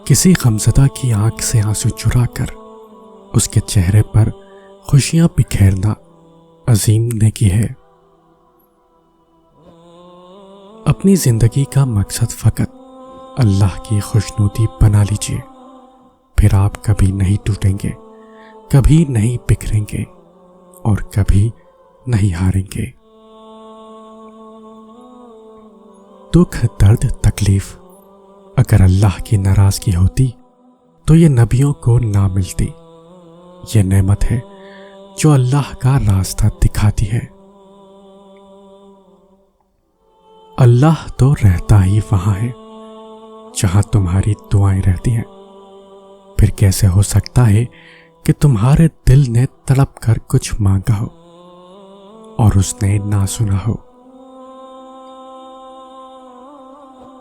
کسی غمزدہ کی آنکھ سے آنسو چرا کر اس کے چہرے پر خوشیاں بکھیرنا عظیم نیکی ہے۔ اپنی زندگی کا مقصد فقط اللہ کی خوشنودی بنا لیجیے، پھر آپ کبھی نہیں ٹوٹیں گے، کبھی نہیں بکھریں گے اور کبھی نہیں ہاریں گے۔ دکھ، درد، تکلیف اگر اللہ کی ناراضگی ہوتی تو یہ نبیوں کو نہ ملتی۔ یہ نعمت ہے جو اللہ کا راستہ دکھاتی ہے۔ اللہ تو رہتا ہی وہاں ہے جہاں تمہاری دعائیں رہتی ہیں، پھر کیسے ہو سکتا ہے کہ تمہارے دل نے تڑپ کر کچھ مانگا ہو اور اس نے نہ سنا ہو؟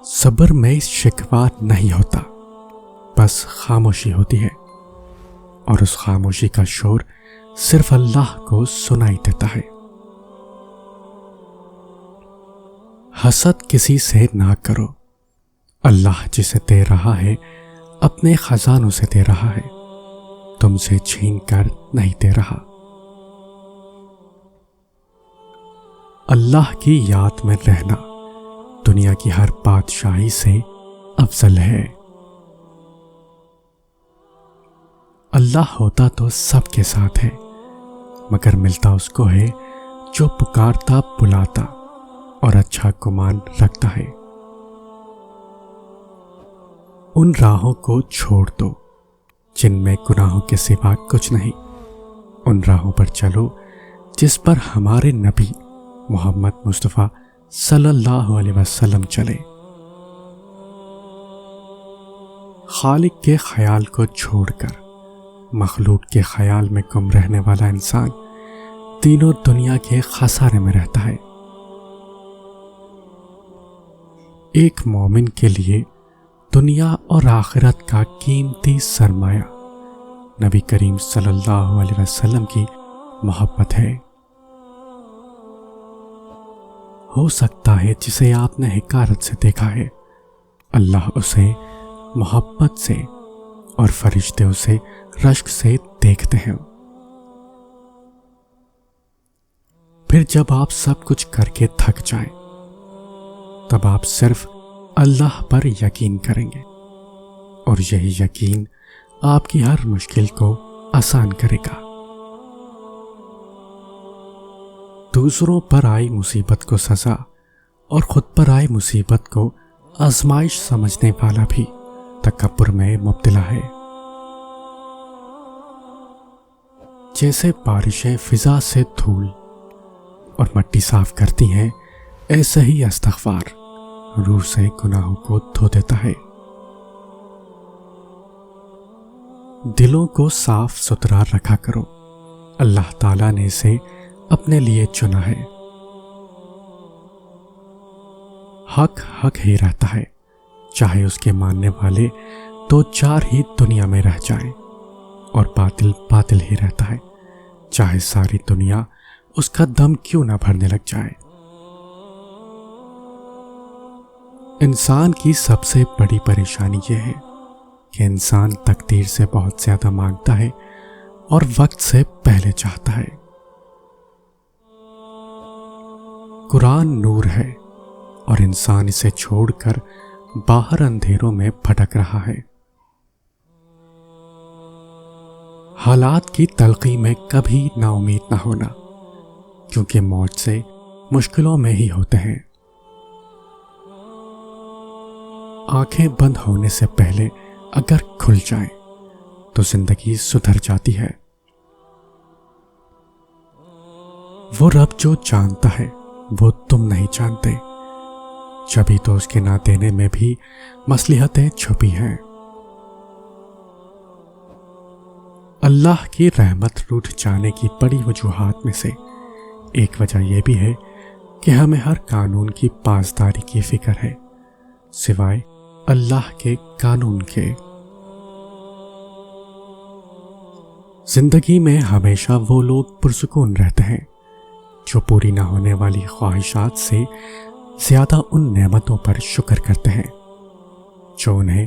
صبر میں شکوہ نہیں ہوتا، بس خاموشی ہوتی ہے، اور اس خاموشی کا شور صرف اللہ کو سنائی دیتا ہے۔ حسد کسی سے نہ کرو، اللہ جسے دے رہا ہے اپنے خزانوں سے دے رہا ہے، تم سے چھین کر نہیں دے رہا۔ اللہ کی یاد میں رہنا دنیا کی ہر بادشاہی سے افضل ہے۔ اللہ ہوتا تو سب کے ساتھ ہے، مگر ملتا اس کو ہے جو پکارتا بلاتا اور اچھا گمان رکھتا ہے۔ ان راہوں کو چھوڑ دو جن میں گناہوں کے سوا کچھ نہیں، ان راہوں پر چلو جس پر ہمارے نبی محمد مصطفیٰ صلی اللہ علیہ وسلم چلے۔ خالق کے خیال کو چھوڑ کر مخلوق کے خیال میں گم رہنے والا انسان تینوں دنیا کے خسارے میں رہتا ہے۔ ایک مومن کے لیے دنیا اور آخرت کا قیمتی سرمایہ نبی کریم صلی اللہ علیہ وسلم کی محبت ہے۔ ہو سکتا ہے جسے آپ نے حقارت سے دیکھا ہے، اللہ اسے محبت سے اور فرشتے اسے رشک سے دیکھتے ہیں۔ پھر جب آپ سب کچھ کر کے تھک جائیں تب آپ صرف اللہ پر یقین کریں گے، اور یہی یقین آپ کی ہر مشکل کو آسان کرے گا۔ دوسروں پر آئی مصیبت کو سزا اور خود پر آئی مصیبت کو آزمائش سمجھنے والا بھی تکبر میں مبتلا ہے۔ جیسے بارشیں فضا سے دھول اور مٹی صاف کرتی ہیں، ایسے ہی استغفار روح سے گناہوں کو دھو دیتا ہے۔ دلوں کو صاف ستھرا رکھا کرو، اللہ تعالیٰ نے اسے اپنے لیے چنا ہے۔ حق حق ہی رہتا ہے، چاہے اس کے ماننے والے دو چار ہی دنیا میں رہ جائیں، اور باطل باطل ہی رہتا ہے، چاہے ساری دنیا اس کا دم کیوں نہ بھرنے لگ جائے۔ انسان کی سب سے بڑی پریشانی یہ ہے کہ انسان تقدیر سے بہت زیادہ مانگتا ہے اور وقت سے پہلے چاہتا ہے۔ قرآن نور ہے اور انسان اسے چھوڑ کر باہر اندھیروں میں بھٹک رہا ہے۔ حالات کی تلخی میں کبھی نا امید نہ ہونا، کیونکہ موت سے مشکلوں میں ہی ہوتے ہیں۔ آنکھیں بند ہونے سے پہلے اگر کھل جائیں تو زندگی سدھر جاتی ہے۔ وہ رب جو جانتا ہے وہ تم نہیں جانتے، جبھی تو اس کے نہ دینے میں بھی مصلحتیں چھپی ہیں۔ اللہ کی رحمت روٹھ جانے کی بڑی وجوہات میں سے ایک وجہ یہ بھی ہے کہ ہمیں ہر قانون کی پاسداری کی فکر ہے سوائے اللہ کے قانون کے۔ زندگی میں ہمیشہ وہ لوگ پرسکون رہتے ہیں جو پوری نہ ہونے والی خواہشات سے زیادہ ان نعمتوں پر شکر کرتے ہیں جو انہیں